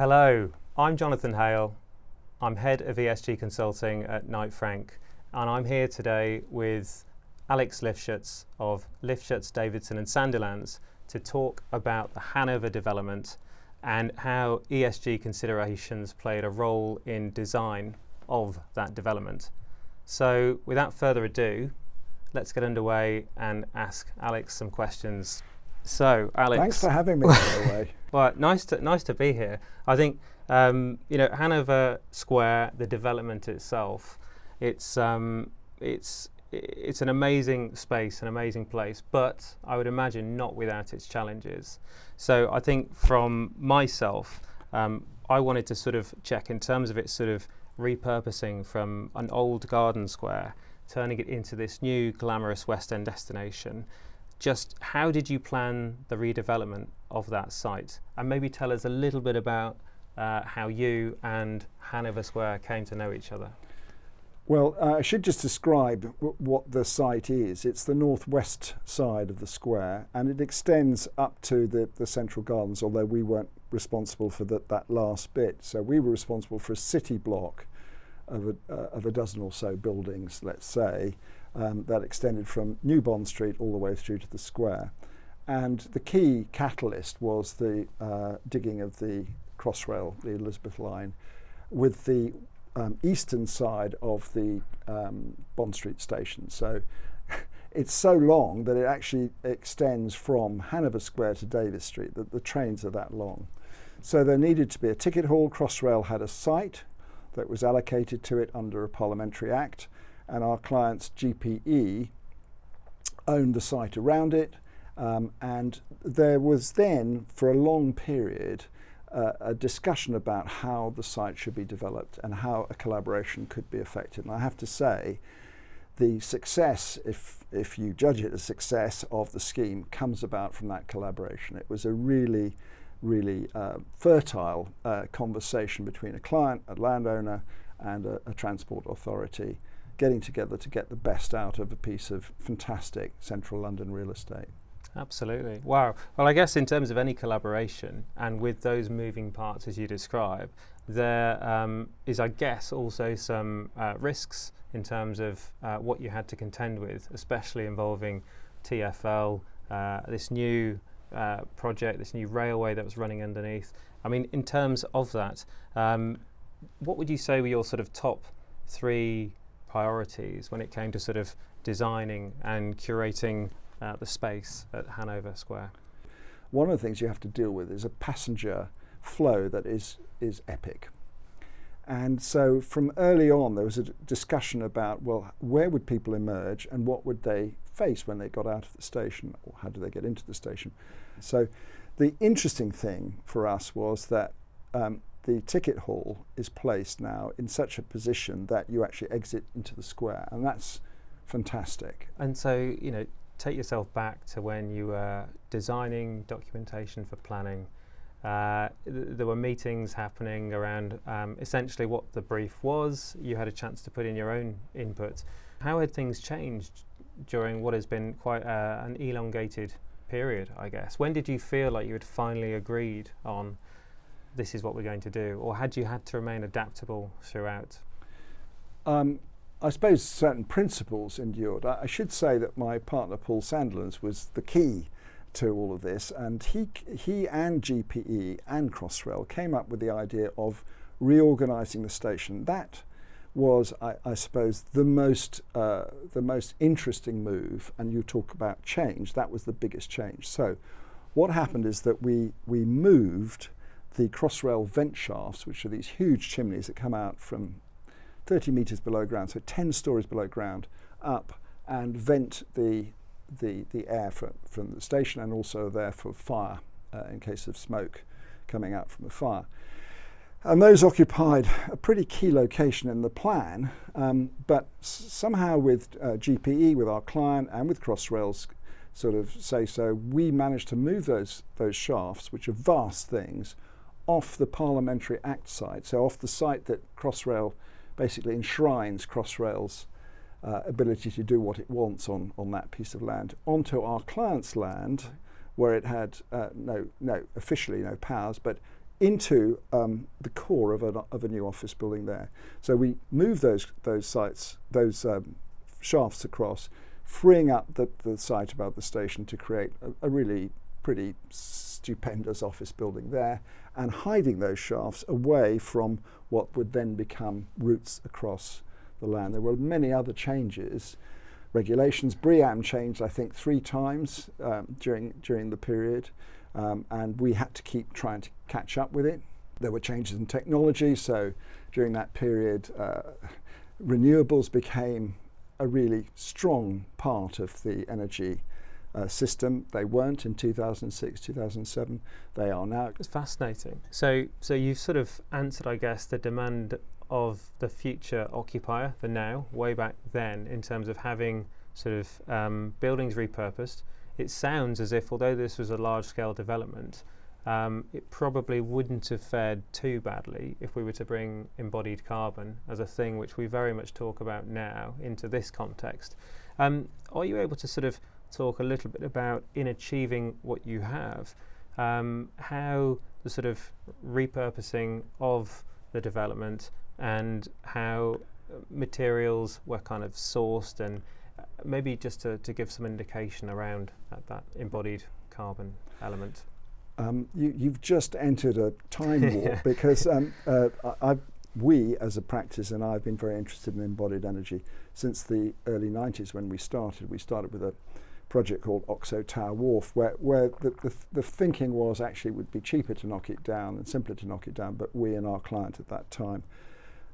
Hello, I'm Jonathan Hale. I'm Head of ESG Consulting at Knight Frank, and I'm here today with Alex Lifschutz of Lifschutz, Davidson and Sandilands to talk about the Hanover development and how ESG considerations played a role in design of that development. So without further ado, let's get underway and ask Alex some questions. So, Alex, thanks for having me, by the way. Well, nice to be here. I think Hanover Square, the development itself, it's an amazing space, an amazing place, but I would imagine not without its challenges. So, I think from myself, I wanted to sort of check in terms of its sort of repurposing from an old garden square, turning it into this new glamorous West End destination. Just how did you plan the redevelopment of that site? And maybe tell us a little bit about how you and Hanover Square came to know each other. Well, I should just describe what the site is. It's the northwest side of the square, and it extends up to the central gardens, although we weren't responsible for that last bit. So we were responsible for a city block of a dozen or so buildings, let's say, that extended from New Bond Street all the way through to the square. And the key catalyst was the digging of the Crossrail, the Elizabeth line, with the eastern side of the Bond Street station. So it's so long that it actually extends from Hanover Square to Davis Street, that the trains are that long. So there needed to be a ticket hall. Crossrail had a site that was allocated to it under a parliamentary act, and our client's GPE owned the site around it, and there was then, for a long period, a discussion about how the site should be developed and how a collaboration could be effected. And I have to say, the success, if you judge it as success of the scheme, comes about from that collaboration. It was a really fertile conversation between a client, a landowner, and a transport authority, getting together to get the best out of a piece of fantastic central London real estate. Absolutely. Wow. Well, I guess in terms of any collaboration and with those moving parts as you describe, there is, I guess, also some risks in terms of what you had to contend with, especially involving TfL, this new project, this new railway that was running underneath. I mean, in terms of that, what would you say were your sort of top three priorities when it came to sort of designing and curating the space at Hanover Square? One of the things you have to deal with is a passenger flow that is epic. And so from early on there was a discussion about, well, where would people emerge and what would they face when they got out of the station, or how do they get into the station? So the interesting thing for us was that the ticket hall is placed now in such a position that you actually exit into the square, and that's fantastic. And so, take yourself back to when you were designing documentation for planning. There were meetings happening around essentially what the brief was. You had a chance to put in your own input. How had things changed during what has been quite an elongated period, I guess? When did you feel like you had finally agreed on this is what we're going to do, or had you had to remain adaptable throughout? I suppose certain principles endured. I should say that my partner Paul Sandilands was the key to all of this, and he and GPE and Crossrail came up with the idea of reorganising the station. That was, I suppose, the most interesting move. And you talk about change. That was the biggest change. So, what happened is that we moved the Crossrail vent shafts, which are these huge chimneys that come out from 30 metres below ground, so 10 stories below ground, up and vent the air from the station, and also there for fire in case of smoke coming out from a fire. And those occupied a pretty key location in the plan, but somehow with GPE, with our client, and with Crossrail's sort of say so, we managed to move those shafts, which are vast things, off the Parliamentary Act site, so off the site that Crossrail basically enshrines Crossrail's ability to do what it wants on that piece of land, onto our client's land, where it had officially no powers, but into the core of a new office building there. So we moved those shafts across, freeing up the site above the station to create a really pretty stupendous office building there, and hiding those shafts away from what would then become routes across the land. There were many other changes. Regulations, BREEAM changed I think 3 times during the period, and we had to keep trying to catch up with it. There were changes in technology, so during that period renewables became a really strong part of the energy system. They weren't in 2006, 2007. They are now. It's fascinating. So you've sort of answered, I guess, the demand of the future occupier, the now, way back then, in terms of having sort of buildings repurposed. It sounds as if, although this was a large-scale development, it probably wouldn't have fared too badly if we were to bring embodied carbon as a thing which we very much talk about now into this context. Are you able to sort of talk a little bit about, in achieving what you have, how the sort of repurposing of the development and how materials were kind of sourced, and maybe just to give some indication around that embodied carbon element? You've just entered a time warp because we as a practice, and I've been very interested in embodied energy since the early 90s when we started. We started with a project called Oxo Tower Wharf, where the thinking was actually it would be cheaper to knock it down and simpler to knock it down, but we and our client at that time,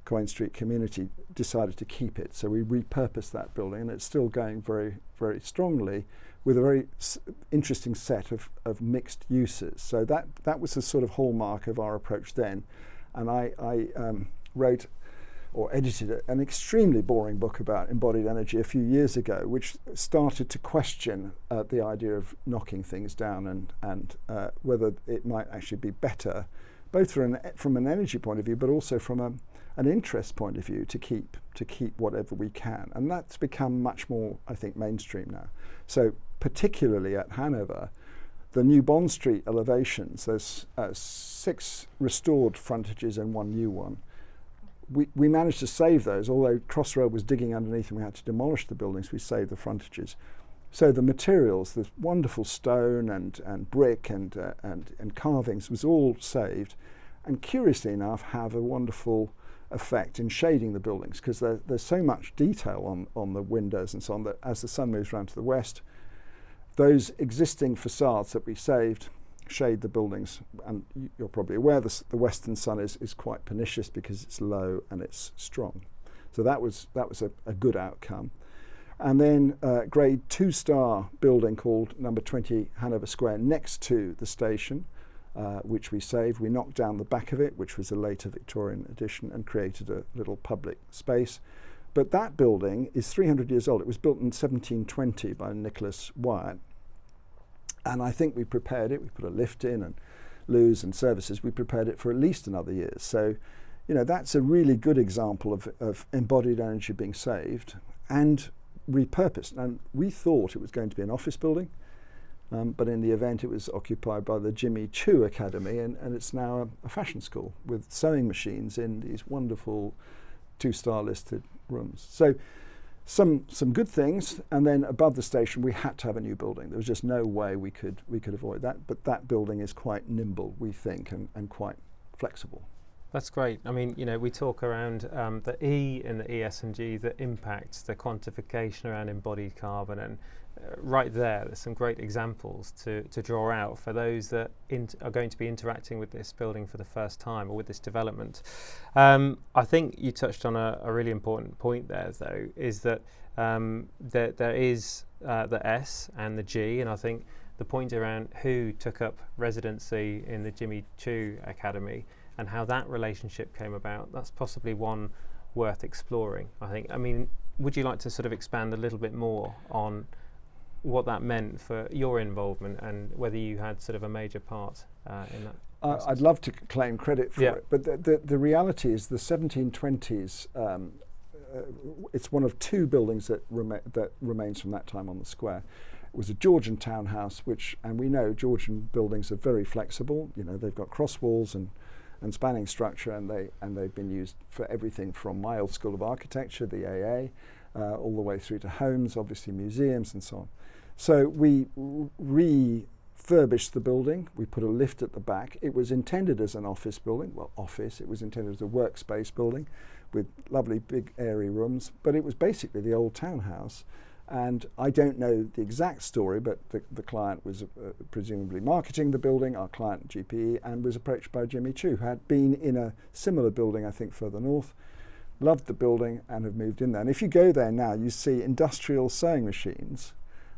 Coin Street Community, decided to keep it. So we repurposed that building, and it's still going very, very strongly with a very interesting set of mixed uses. So that was the sort of hallmark of our approach then. And I wrote or edited an extremely boring book about embodied energy a few years ago, which started to question the idea of knocking things down and whether it might actually be better, both from an energy point of view, but also from an interest point of view, to keep whatever we can. And that's become much more, I think, mainstream now. So particularly at Hanover, the new Bond Street elevations, there's 6 restored frontages and 1 new one. We managed to save those, although Crossrail was digging underneath and we had to demolish the buildings. We saved the frontages. So the materials, the wonderful stone and brick and carvings, was all saved, and curiously enough have a wonderful effect in shading the buildings, because there's so much detail on the windows and so on that as the sun moves around to the west, those existing facades that we saved shade the buildings. And you're probably aware the western sun is quite pernicious because it's low and it's strong. So that was a good outcome. And then grade 2-star building called number 20 Hanover Square next to the station, which we saved. We knocked down the back of it, which was a later Victorian addition, and created a little public space. But that building is 300 years old. It was built in 1720 by Nicholas Wyatt. And I think we prepared it. We put a lift in and loos and services. We prepared it for at least another year. So, that's a really good example of embodied energy being saved and repurposed. And we thought it was going to be an office building, but in the event it was occupied by the Jimmy Choo Academy, and it's now a fashion school with sewing machines in these wonderful 2-star listed rooms. So some good things, and then above the station we had to have a new building. There was just no way we could avoid that, but that building is quite nimble, we think, and quite flexible. That's great. I mean, we talk around the E in the ESG that impacts the quantification around embodied carbon, and right there's some great examples to draw out for those that are going to be interacting with this building for the first time, or with this development. I think you touched on a really important point there, though, is that there is the S and the G, and I think the point around who took up residency in the Jimmy Choo Academy and how that relationship came about, that's possibly one worth exploring, I think. I mean, would you like to sort of expand a little bit more on what that meant for your involvement and whether you had sort of a major part in that process? I'd love to claim credit for it, but the reality is the 1720s, it's one of 2 buildings that remains from that time on the square. was a Georgian townhouse, and we know Georgian buildings are very flexible. You know, they've got cross walls and spanning structure, and they've been used for everything from my old School of Architecture, the AA, all the way through to homes, obviously museums and so on. So we refurbished the building. We put a lift at the back. It was intended as an office building. Well, office. It was intended as a workspace building with lovely big airy rooms, but it was basically the old townhouse. And I don't know the exact story, but the client was presumably marketing the building, our client GPE, and was approached by Jimmy Chu, who had been in a similar building, I think, further north, loved the building and have moved in there. And if you go there now, you see industrial sewing machines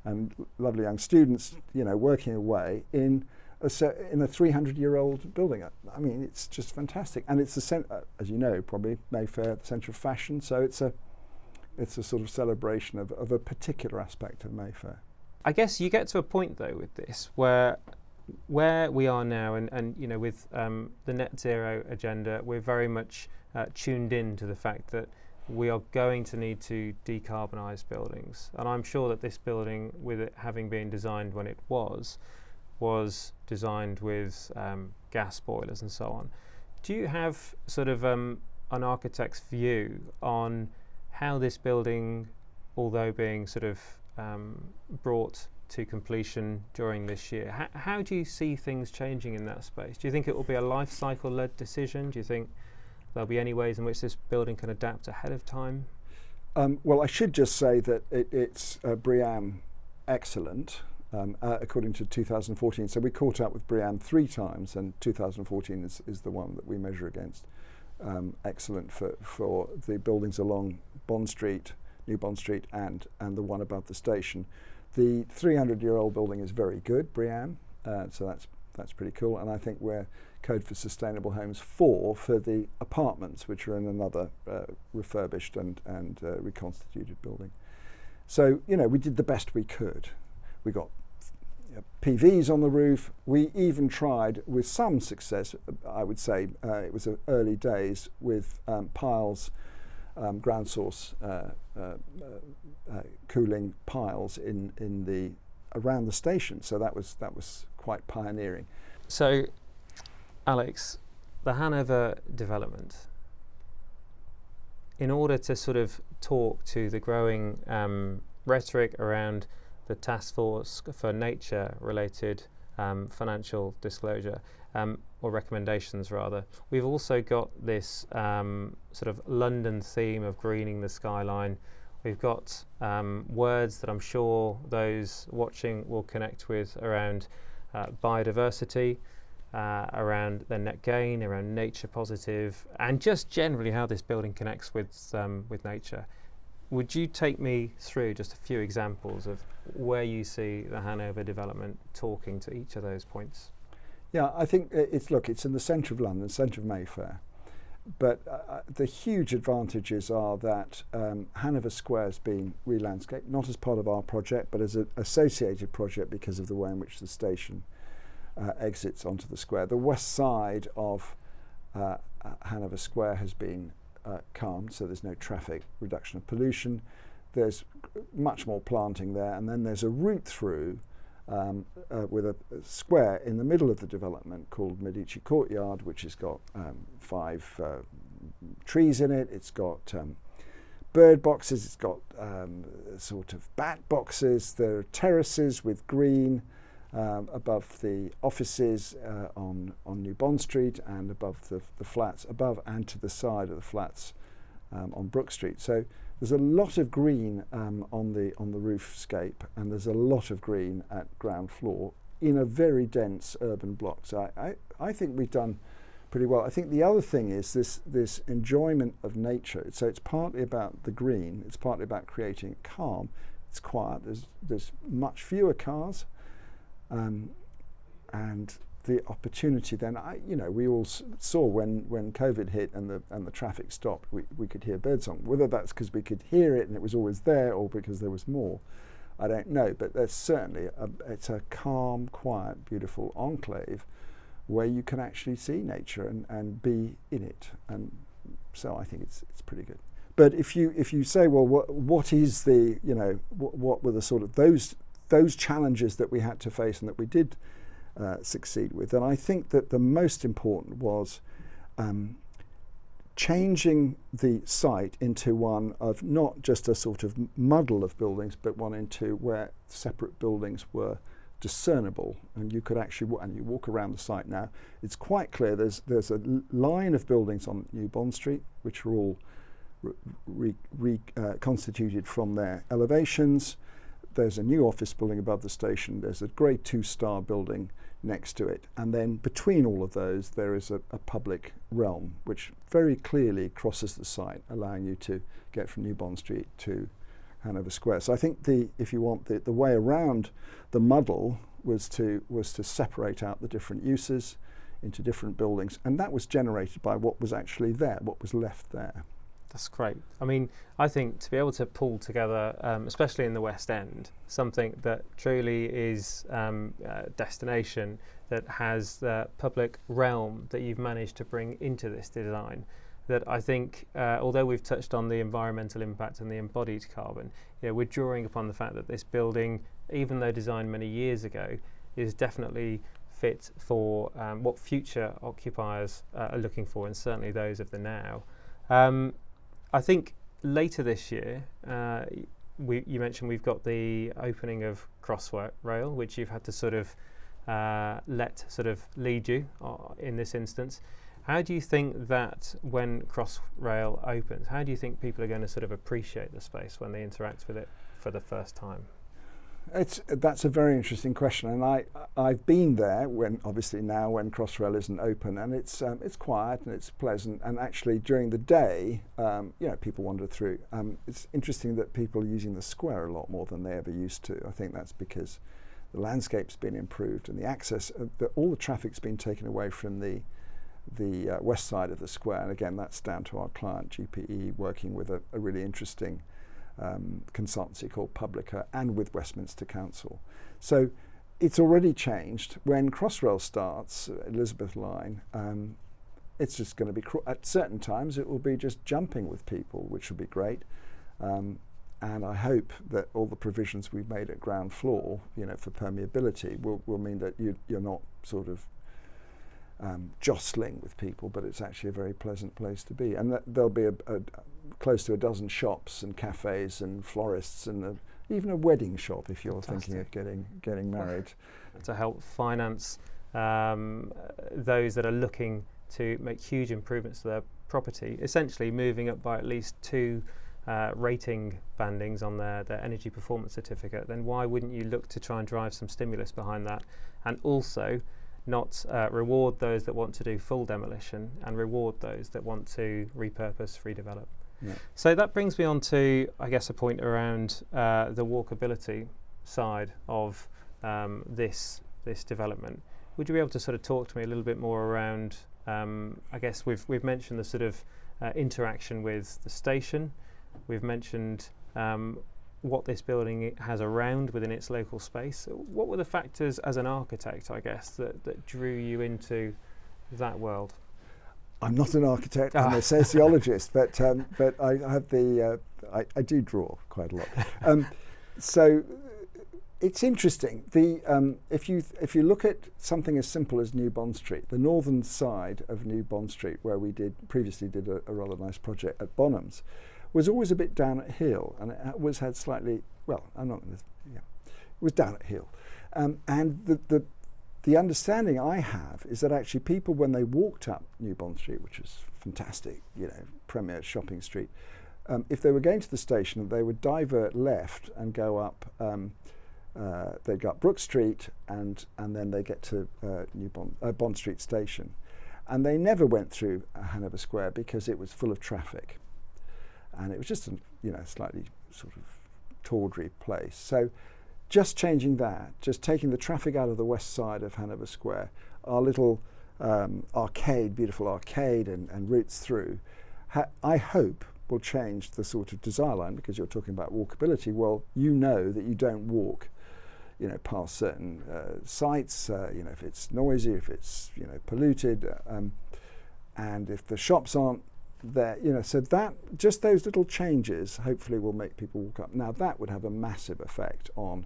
and lovely young students, you know, working away in a 300-year-old building. I mean, it's just fantastic. And it's as you know, probably Mayfair, the centre of fashion, so it's a sort of celebration of a particular aspect of Mayfair. I guess you get to a point though with this where we are now, and you know, with the net zero agenda, we're very much tuned in to the fact that we are going to need to decarbonise buildings. And I'm sure that this building, with it having been designed when it was designed with gas boilers and so on. Do you have sort of an architect's view on how this building, although being sort of brought to completion during this year, how do you see things changing in that space? Do you think it will be a life cycle led decision? Do you think there'll be any ways in which this building can adapt ahead of time? Well, I should just say that it's BREEAM excellent, according to 2014. So we caught up with BREEAM 3 times, and 2014 is the one that we measure against. Excellent for the buildings along Bond Street, New Bond Street, and the one above the station. The 300-year-old building is very good, BREEAM, so that's pretty cool. And I think we're Code for Sustainable Homes 4 for the apartments, which are in another refurbished and reconstituted building. So, you know, we did the best we could. We got PVs on the roof. We even tried, with some success, I would say, it was early days, with piles, ground source cooling piles in the around the station. So that was quite pioneering. So, Alex, the Hanover development, in order to sort of talk to the growing rhetoric around the task force for nature-related financial disclosure, or recommendations rather, we've also got this sort of London theme of greening the skyline. We've got words that I'm sure those watching will connect with around biodiversity, around the net gain, around nature positive, and just generally how this building connects with nature. Would you take me through just a few examples of where you see the Hanover development talking to each of those points? Yeah, I think it's in the centre of London, centre of Mayfair. But the huge advantages are that Hanover Square's been re-landscaped, not as part of our project, but as an associated project because of the way in which the station exits onto the square. The west side of Hanover Square has been calmed, so there's no traffic, reduction of pollution. There's much more planting there, and then there's a route through with a square in the middle of the development called Medici Courtyard, which has got 5 trees in it. It's got bird boxes, it's got sort of bat boxes. There are terraces with green above the offices on New Bond Street, and above the flats above and to the side of the flats on Brook Street. So there's a lot of green on the roofscape, and there's a lot of green at ground floor in a very dense urban block. So I think we've done pretty well. I think the other thing is this enjoyment of nature. So it's partly about the green, it's partly about creating calm. It's quiet. There's much fewer cars. And the opportunity then, we all saw when COVID hit and the traffic stopped, we could hear birdsong. Whether that's because we could hear it and it was always there, or because there was more, I don't know. But there's certainly it's a calm, quiet, beautiful enclave where you can actually see nature and be in it. And so I think it's pretty good. But if you say, well, what is the, what were the sort of those those challenges that we had to face and that we did succeed with. And I think that the most important was changing the site into one of not just a sort of muddle of buildings, but one into where separate buildings were discernible, and you could actually, and you walk around the site now, it's quite clear there's a line of buildings on New Bond Street which are all reconstituted from their elevations. There's a new office building above the station, there's a grade 2-star building next to it, and then between all of those there is a public realm which very clearly crosses the site, allowing you to get from New Bond Street to Hanover Square. So I think if you want the way around the muddle was to separate out the different uses into different buildings, and that was generated by what was actually there, what was left there. That's great. I mean, I think to be able to pull together, especially in the West End, something that truly is a destination that has the public realm that you've managed to bring into this design, that I think, although we've touched on the environmental impact and the embodied carbon, we're drawing upon the fact that this building, even though designed many years ago, is definitely fit for what future occupiers are looking for, and certainly those of the now. I think later this year, you mentioned we've got the opening of Crossrail, which you've had to sort of lead you in this instance. How do you think that when Crossrail opens, how do you think people are going to sort of appreciate the space when they interact with it for the first time? That's a very interesting question, and I've been there when Crossrail isn't open, and it's quiet and it's pleasant, and actually during the day, people wander through. It's interesting that people are using the square a lot more than they ever used to. I think that's because the landscape's been improved and the access, all the traffic's been taken away from the west side of the square, and again that's down to our client GPE working with a really interesting consultancy called Publica and with Westminster Council. So it's already changed. When Crossrail starts, Elizabeth Line, it's just going to be, at certain times it will be just jumping with people, which will be great. And I hope that all the provisions we've made at ground floor, for permeability will mean that you're not sort of jostling with people, but it's actually a very pleasant place to be. And there'll be close to a dozen shops and cafes and florists and even a wedding shop if you're thinking of getting married. To help finance those that are looking to make huge improvements to their property, essentially moving up by at least 2 rating bandings on their energy performance certificate, then why wouldn't you look to try and drive some stimulus behind that, and also not reward those that want to do full demolition and reward those that want to repurpose, redevelop. Yeah. So that brings me on to, I guess, a point around the walkability side of this development. Would you be able to sort of talk to me a little bit more around, I guess we've mentioned the sort of interaction with the station, we've mentioned what this building has around within its local space. What were the factors as an architect, I guess, that drew you into that world? I'm not an architect, I'm a sociologist, but I have I do draw quite a lot. So it's interesting. If you look at something as simple as New Bond Street, the northern side of New Bond Street, where we previously did a rather nice project at Bonhams, was always a bit down at heel, and it always had slightly, it was down at heel. And the understanding I have is that actually people, when they walked up New Bond Street, which was fantastic, premier shopping street, if they were going to the station, they would divert left and go up, they'd go up Brook Street, and then they get to Bond Street Station. And they never went through Hanover Square because it was full of traffic. And it was just a slightly sort of tawdry place. So just changing that, just taking the traffic out of the west side of Hanover Square, our little beautiful arcade and routes through, I hope will change the sort of desire line, because you're talking about walkability. Well, that you don't walk past certain sites, if it's noisy, if it's polluted, and if the shops aren't there, so that just those little changes hopefully will make people walk up. Now that would have a massive effect on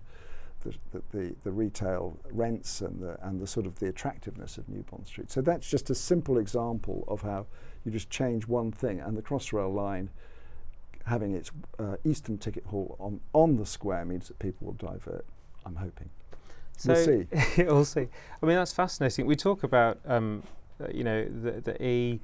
the retail rents and the sort of the attractiveness of New Bond Street. So that's just a simple example of how you just change one thing, and the Crossrail line having its Eastern Ticket Hall on the square means that people will divert, I'm hoping. So we'll see. We'll see. I mean, that's fascinating. We talk about the E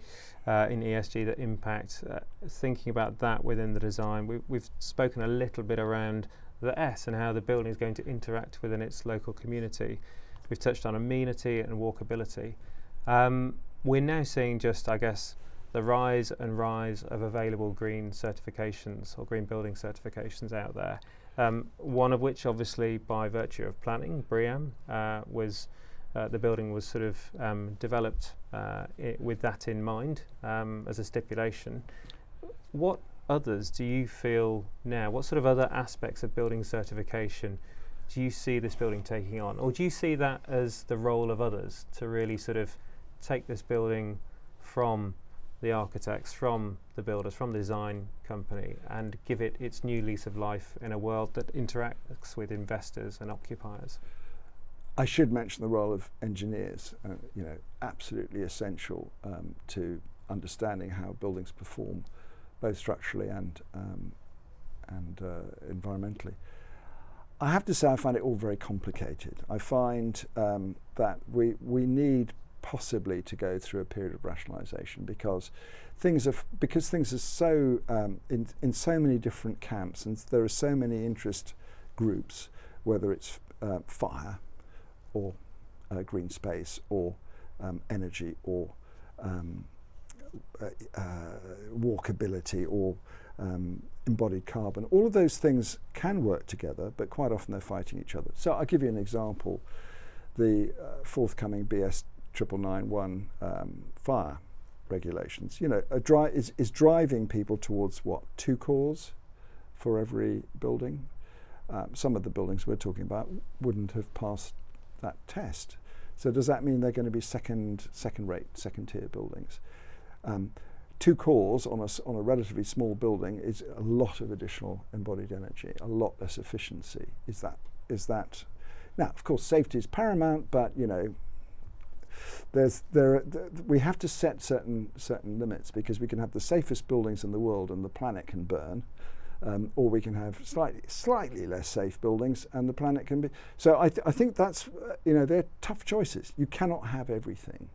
in ESG, the impact, thinking about that within the design. We've spoken a little bit around the S and how the building is going to interact within its local community. We've touched on amenity and walkability. We're now seeing just, I guess, the rise of available green certifications or green building certifications out there. One of which, obviously, by virtue of planning, BREEAM, was the building was sort of developed with that in mind as a stipulation. What others do you feel now? What sort of other aspects of building certification do you see this building taking on? Or do you see that as the role of others to really sort of take this building from the architects, from the builders, from the design company, and give it its new lease of life in a world that interacts with investors and occupiers? I should mention the role of engineers, absolutely essential to understanding how buildings perform, both structurally and environmentally. I have to say I find it all very complicated. I find that we need possibly to go through a period of rationalisation because things are so in so many different camps, and there are so many interest groups, whether it's fire or green space or energy or walkability or embodied carbon. All of those things can work together, but quite often they're fighting each other. So I'll give you an example. The forthcoming BS 9991 fire regulations, is driving people towards what, 2 cores for every building. Some of the buildings we're talking about wouldn't have passed that test. So does that mean they're going to be second-rate, second-tier buildings? 2 cores on a relatively small building is a lot of additional embodied energy, a lot less efficiency. Is that now? Of course, safety is paramount, but we have to set certain limits, because we can have the safest buildings in the world and the planet can burn, or we can have slightly less safe buildings and the planet can be. So I think that's they're tough choices. You cannot have everything.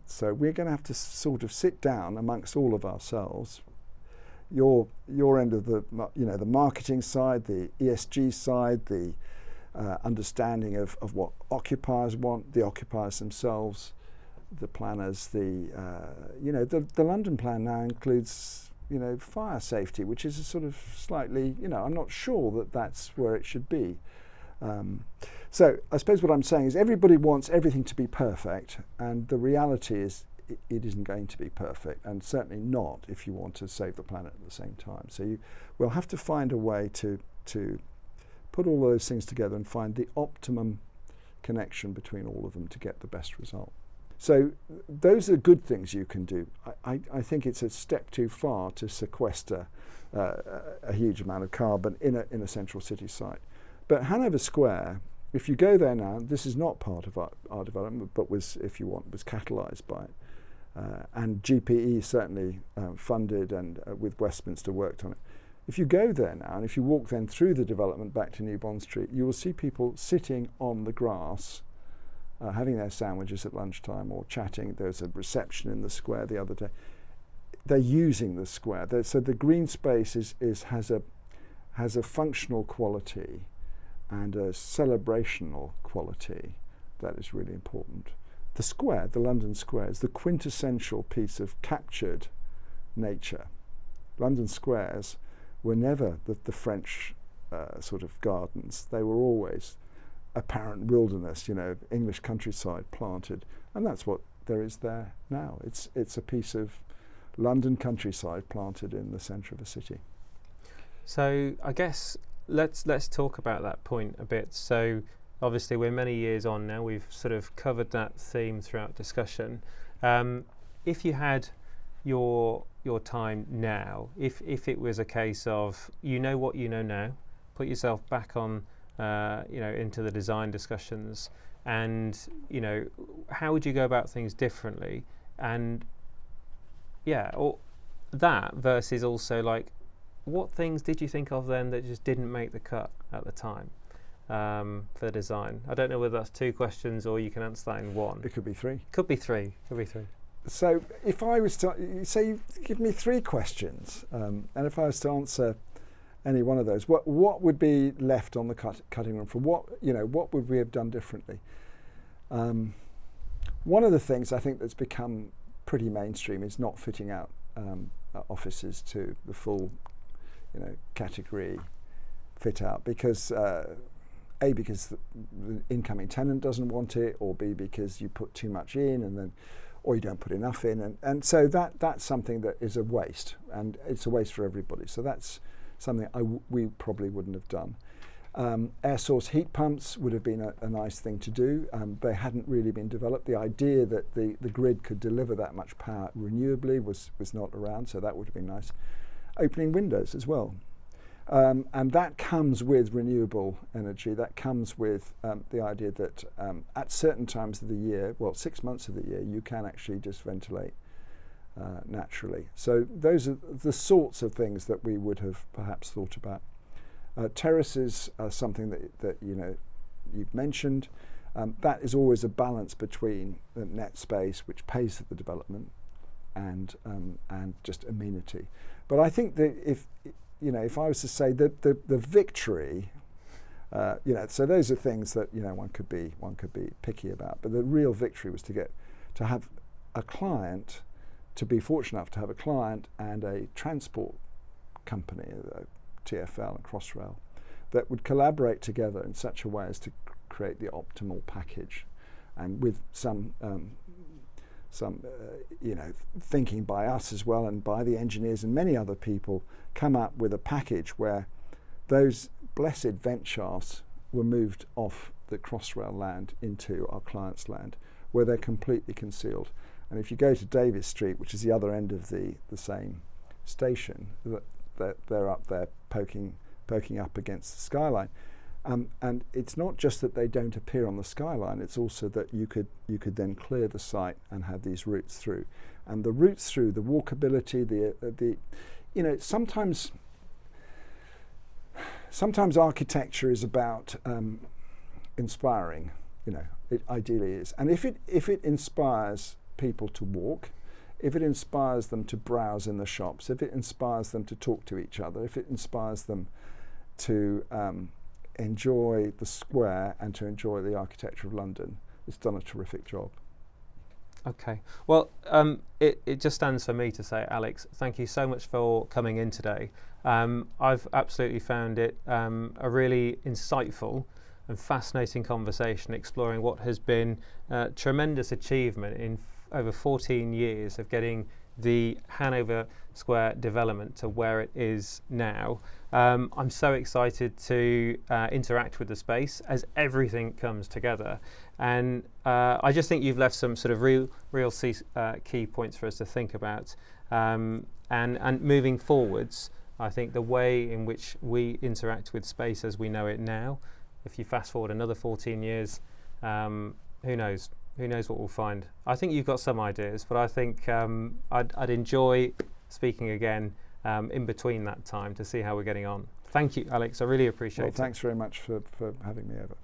So we're going to have to sort of sit down amongst all of ourselves. Your end of the the marketing side, the ESG side, the understanding of what occupiers want, the occupiers themselves, the planners, the London plan now includes fire safety, which is a sort of slightly I'm not sure that that's where it should be. So I suppose what I'm saying is everybody wants everything to be perfect, and the reality is it isn't going to be perfect, and certainly not if you want to save the planet at the same time. So we'll have to find a way to put all those things together and find the optimum connection between all of them to get the best result. So those are good things you can do. I think it's a step too far to sequester a huge amount of carbon in a central city site. But Hanover Square, if you go there now, this is not part of our development, but was catalysed by it. And GPE certainly funded and with Westminster worked on it. If you go there now, and if you walk then through the development back to New Bond Street, you will see people sitting on the grass, having their sandwiches at lunchtime or chatting. There was a reception in the square the other day. They're using the square. So the green space has a functional quality and a celebrational quality that is really important. The square, the London Square, is the quintessential piece of captured nature. London squares were never the French sort of gardens. They were always apparent wilderness, English countryside planted, and that's what there is there now. It's a piece of London countryside planted in the centre of a city. So I guess let's talk about that point a bit. So obviously we're many years on now. We've sort of covered that theme throughout discussion. If you had your time now, if it was a case of what you know now, put yourself back on into the design discussions, and how would you go about things differently, and or that versus also like what things did you think of then that just didn't make the cut at the time for design? I don't know whether that's two questions or you can answer that in one. It could be three. Could be three. So if I was to say, you give me three questions, and if I was to answer any one of those, what would be left on the cutting room for what would we have done differently? One of the things I think that's become pretty mainstream is not fitting out offices to the full category fit out, because A, because the incoming tenant doesn't want it, or B, because you put too much in or you don't put enough in, and so that's something that is a waste, and it's a waste for everybody. So that's something we probably wouldn't have done. Air source heat pumps would have been a nice thing to do. They hadn't really been developed. The idea that the grid could deliver that much power renewably was not around, so that would have been nice. Opening windows as well. And that comes with renewable energy. That comes with the idea that at certain times of the year, 6 months of the year, you can actually just ventilate naturally. So those are the sorts of things that we would have perhaps thought about. Terraces are something that you've mentioned. That is always a balance between the net space, which pays for the development, and just amenity. But I think that if I was to say that the victory, so those are things that one could be picky about. But the real victory was to have a client, to be fortunate enough to have a client and a transport company, TfL and Crossrail, that would collaborate together in such a way as to create the optimal package, and with some thinking by us as well, and by the engineers and many other people, come up with a package where those blessed vent shafts were moved off the Crossrail land into our client's land, where they're completely concealed. And if you go to Davis Street, which is the other end of the same station, they're up there poking up against the skyline. And it's not just that they don't appear on the skyline, it's also that you could then clear the site and have these routes through. And the routes through, the walkability, sometimes architecture is about inspiring, it ideally is. And if it inspires people to walk, if it inspires them to browse in the shops, if it inspires them to talk to each other, if it inspires them to enjoy the square and to enjoy the architecture of London, it's done a terrific job. Okay, well, it just stands for me to say, Alex, thank you so much for coming in today. I've absolutely found it a really insightful and fascinating conversation, exploring what has been a tremendous achievement in over 14 years of getting the Hanover Square development to where it is now. I'm so excited to interact with the space as everything comes together, and I just think you've left some sort of real key points for us to think about, and moving forwards. I think the way in which we interact with space as we know it now, if you fast forward another 14 years, who knows? Who knows what we'll find? I think you've got some ideas, but I think I'd enjoy speaking again in between that time to see how we're getting on. Thank you, Alex. I really appreciate it. Thanks very much for having me over.